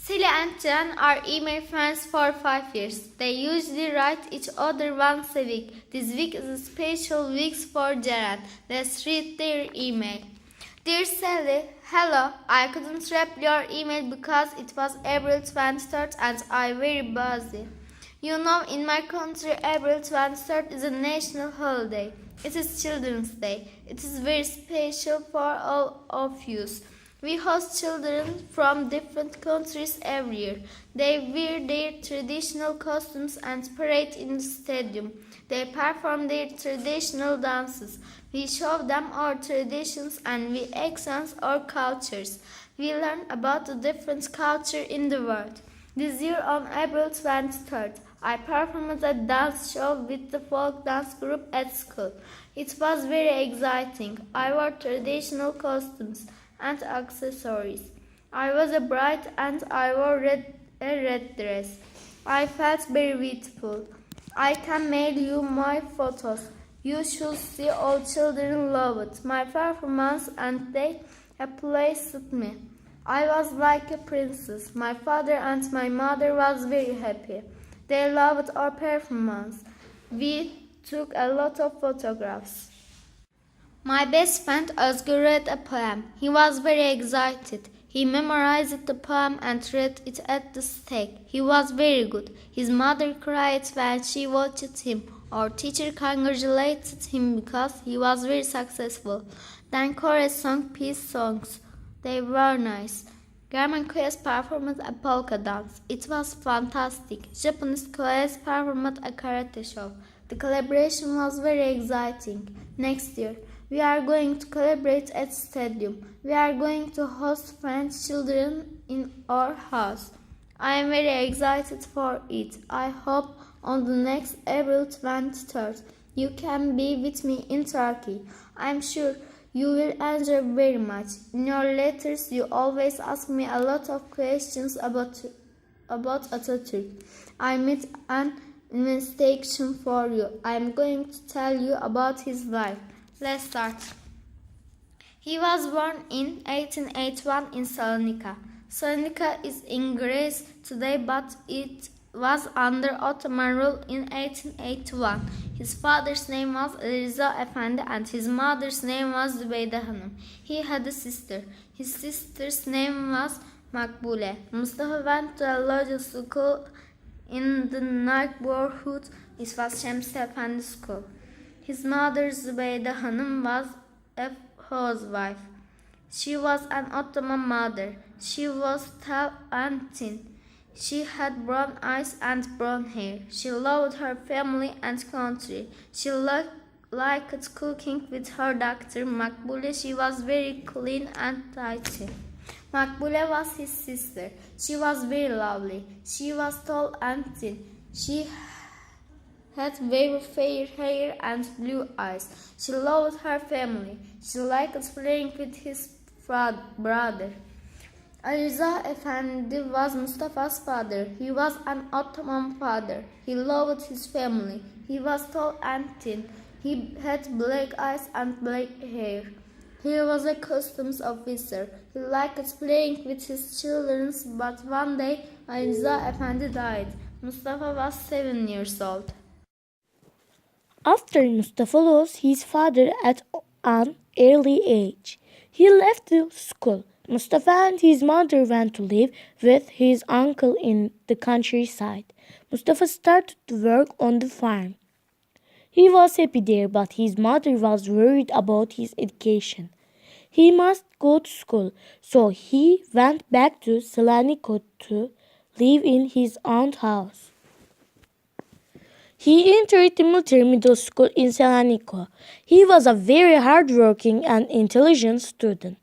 Sally and Jan are email friends for 5 years. They usually write each other once a week. This week is a special week for Jan. Let's read their email. Dear Sally, hello. I couldn't reply your email because it was April 23rd and I'm very busy. You know, in my country, April 23rd is a national holiday. It is Children's Day. It is very special for all of you. We host children from different countries every year. They wear their traditional costumes and parade in the stadium. They perform their traditional dances. We show them our traditions and we exchange our cultures. We learn about the different cultures in the world. This year on April 23rd, I performed a dance show with the folk dance group at school. It was very exciting. I wore traditional costumes and accessories. I was a bride and I wore a red dress. I felt very beautiful. I can mail you my photos. You should see all children loved my performance and they applauded me. I was like a princess. My father and my mother was very happy. They loved our performance. We took a lot of photographs. My best friend Özgür read a poem. He was very excited. He memorized the poem and read it at the stake. He was very good. His mother cried when she watched him. Our teacher congratulated him because he was very successful. Then chorus sang peace songs. They were nice. German chorus performed a polka dance. It was fantastic. Japanese chorus performed a karate show. The collaboration was very exciting. Next year, we are going to collaborate at stadium. We are going to host French children in our house. I am very excited for it. I hope on the next April 23rd you can be with me in Turkey. I am sure you will enjoy very much. In your letters you always ask me a lot of questions about Atatürk. I made an investigation for you. I am going to tell you about his life. Let's start. He was born in 1881 in Salonika. Salonika is in Greece today, but it was under Ottoman rule in 1881. His father's name was Rıza Efendi and his mother's name was Zübeyde Hanım. He had a sister. His sister's name was Makbule. Mustafa went to a local school in the neighborhood. It was Şemsi Efendi School. His mother, Zübeyde Hanım, was a housewife. She was an Ottoman mother. She was tall and thin. She had brown eyes and brown hair. She loved her family and country. She liked cooking with her doctor, Makbule. She was very clean and tidy. Makbule was his sister. She was very lovely. She was tall and thin. She had very fair hair and blue eyes. She loved her family. She liked playing with his brother. Rıza Efendi was Mustafa's father. He was an Ottoman father. He loved his family. He was tall and thin. He had black eyes and black hair. He was a customs officer. He liked playing with his children, but one day Rıza Efendi died. Mustafa was 7 years old. After Mustafa lost his father at an early age, he left the school. Mustafa and his mother went to live with his uncle in the countryside. Mustafa started to work on the farm. He was happy there, but his mother was worried about his education. He must go to school, so he went back to Selanik to live in his aunt's house. He entered the military middle school in Selanik. He was a very hardworking and intelligent student.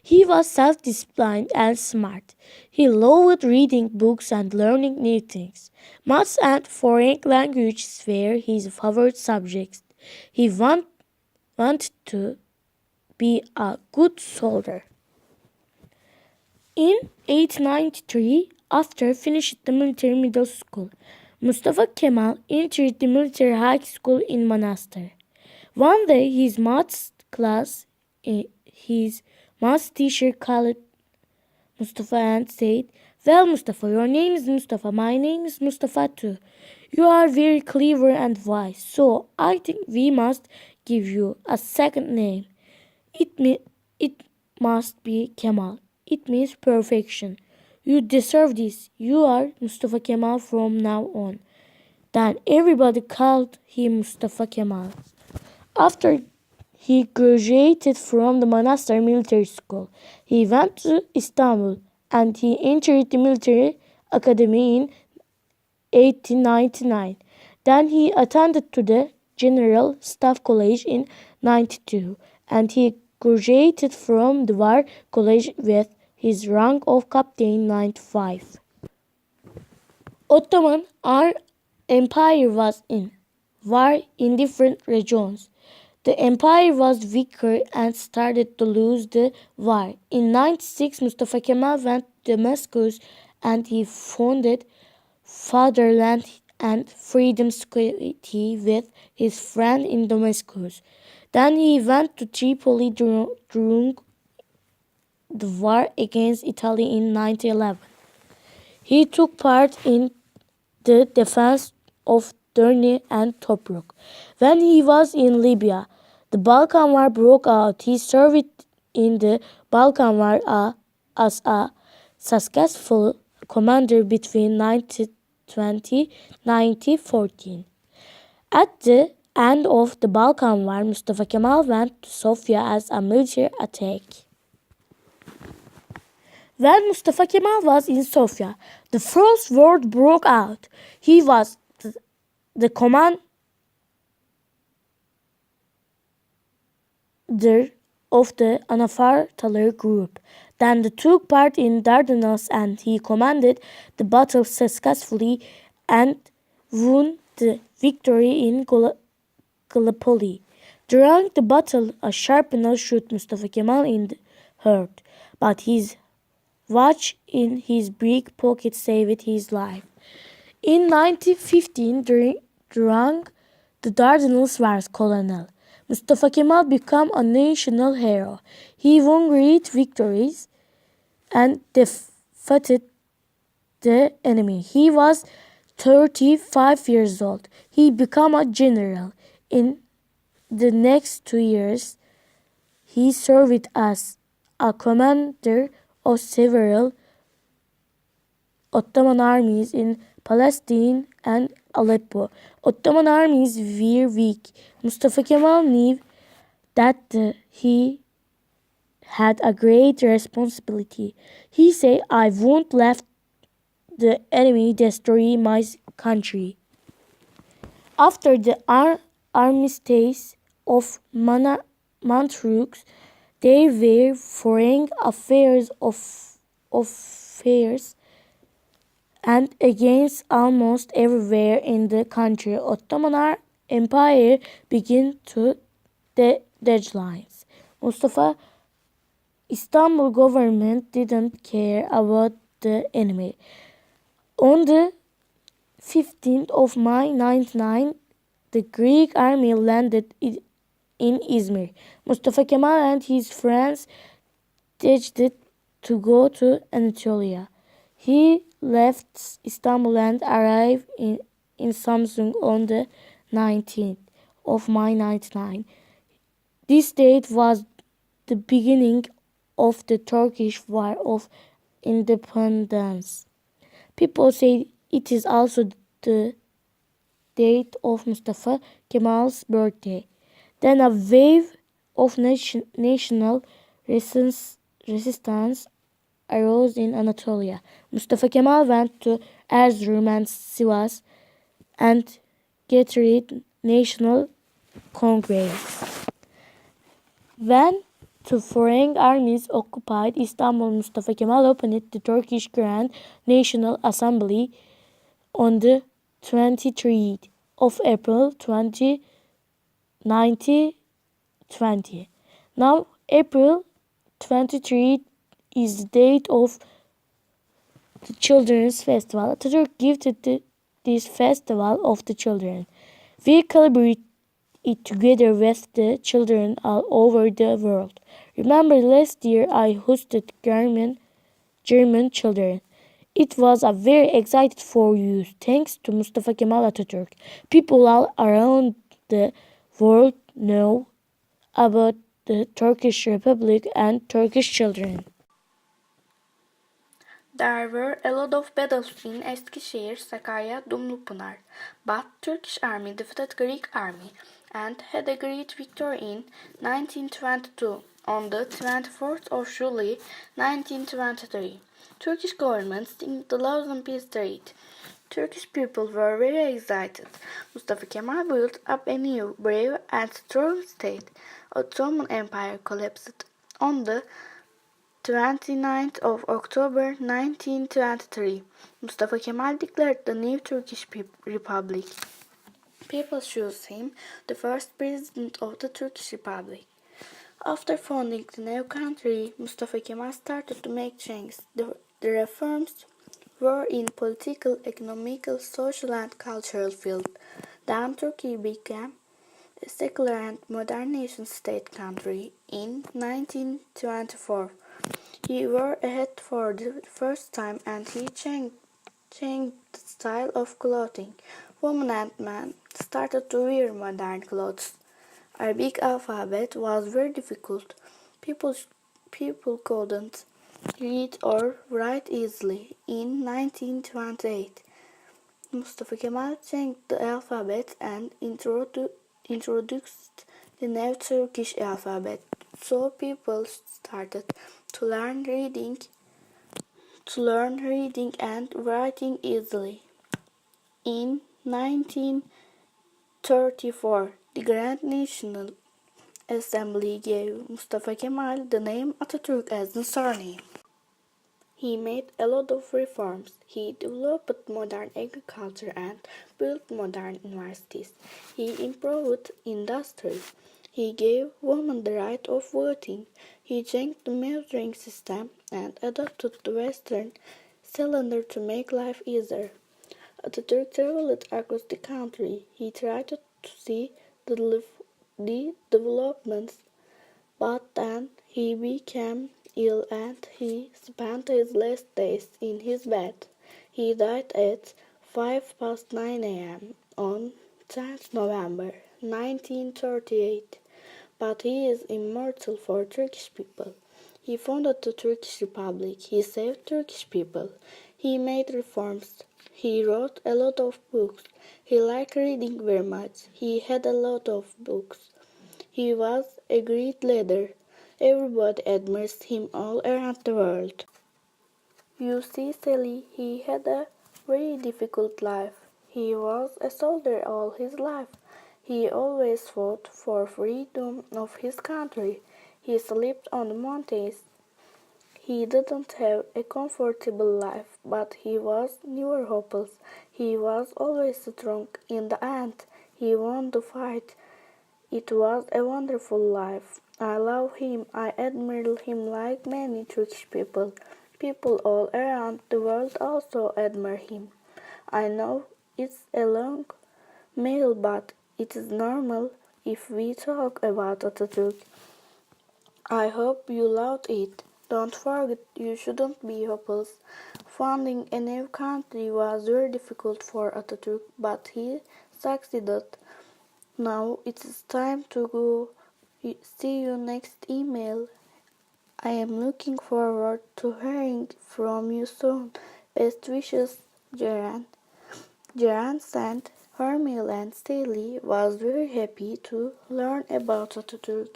He was self-disciplined and smart. He loved reading books and learning new things. Maths and foreign languages were his favorite subjects. He wanted to be a good soldier. In 1893, after finishing the military middle school, Mustafa Kemal entered the military high school in Manastır. One day, his maths teacher called Mustafa and said, Well, Mustafa, your name is Mustafa. My name is Mustafa too. You are very clever and wise, so I think we must give you a second name. It must be Kemal. It means perfection. You deserve this. You are Mustafa Kemal from now on. Then everybody called him Mustafa Kemal. After he graduated from the Manastır Military School, he went to Istanbul and he entered the military academy in 1899. Then he attended to the General Staff College in 92 and he graduated from the War College with his rank of captain 95. Ottoman Empire was in war in different regions. The empire was weaker and started to lose the war. In 96, Mustafa Kemal went to Damascus and he founded Fatherland and Freedom Society with his friend in Damascus. Then he went to Tripoli during the war against Italy in 1911. He took part in the defense of Derna and Tobruk. When he was in Libya, the Balkan War broke out. He served in the Balkan War as a successful commander between 1920 and 1914. At the end of the Balkan War, Mustafa Kemal went to Sofia as a military attack. When Mustafa Kemal was in Sofia, the First War broke out. He was the commander of the Anafartalar group. Then he took part in Dardanelles and he commanded the battle successfully and won the victory in Gallipoli. During the battle, a sharpener shot Mustafa Kemal in the heart, but his watch in his breek pocket saved his life. In 1915, during the Dardanelles Wars, Colonel Mustafa Kemal became a national hero. He won great victories and defeated the enemy. He was 35 years old. He became a general. In the next 2 years, he served as a commander of several Ottoman armies in Palestine and Aleppo. Ottoman armies were weak. Mustafa Kemal knew that he had a great responsibility. He said, I won't let the enemy destroy my country. After the armistice of Montreux, there were foreign affairs and against almost everywhere in the country. Ottoman Empire began to deadlines. Mustafa Istanbul government didn't care about the enemy. On the 15th of May 1999, the Greek army landed in Izmir. Mustafa Kemal and his friends decided to go to Anatolia. He left Istanbul and arrived in Samsun on the 19th of May 1999. This date was the beginning of the Turkish War of Independence. People say it is also the date of Mustafa Kemal's birthday. Then a wave of national resistance arose in Anatolia. Mustafa Kemal went to Erzurum and Sivas and gathered national congress. When the foreign armies occupied Istanbul, Mustafa Kemal opened the Turkish Grand National Assembly on the 23rd of April 1920. Now, April 23rd is the date of the Children's Festival. Atatürk gifted this festival of the children. We celebrate it together with the children all over the world. Remember last year I hosted German children. It was a very excited for you thanks to Mustafa Kemal Atatürk. People all around the world know about the Turkish Republic and Turkish children. There were a lot of battles in Eskişehir, Sakarya, Dumlupınar, but Turkish army defeated Greek army and had a great victory in 1922. On the 24th of July 1923, Turkish government signed the Lausanne Peace Treaty. Turkish people were very excited. Mustafa Kemal built up a new, brave and strong state. Ottoman Empire collapsed on the 29th of October 1923, Mustafa Kemal declared the new Turkish Republic. People chose him the first president of the Turkish Republic. After founding the new country, Mustafa Kemal started to make changes. The reforms were in political, economical, social and cultural fields. Then Turkey became a secular and modern nation-state country in 1924. He wore a hat for the first time and he changed the style of clothing. Women and men started to wear modern clothes. Arabic alphabet was very difficult. People couldn't read or write easily. In 1928, Mustafa Kemal changed the alphabet and introduced the new Turkish alphabet. So people started to learn reading and writing easily. In 1934, the Grand National Assembly gave Mustafa Kemal the name Atatürk as the surname. He made a lot of reforms. He developed modern agriculture and built modern universities. He improved industry. He gave women the right of voting. He changed the measuring system and adopted the Western cylinder to make life easier. Atatürk traveled across the country. He tried to see the developments, but then he became ill and he spent his last days in his bed. He died at 9:05 a.m. on 10th November 1938. But he is immortal for Turkish people. He founded the Turkish Republic. He saved Turkish people. He made reforms. He wrote a lot of books. He liked reading very much. He had a lot of books. He was a great leader. Everybody admires him all around the world. You see, Sally, he had a very difficult life. He was a soldier all his life. He always fought for freedom of his country. He slept on the mountains. He didn't have a comfortable life, but he was never hopeless. He was always strong. In the end, he won the fight. It was a wonderful life. I love him. I admire him like many Turkish people. People all around the world also admire him. I know it's a long mail, but it is normal if we talk about Atatürk. I hope you loved it. Don't forget, you shouldn't be hopeless. Founding a new country was very difficult for Atatürk, but he succeeded. Now it's time to go. See you next email. I am looking forward to hearing from you soon. Best wishes, Ceren. Ceren sent her mail and Sally was very happy to learn about Atatürk.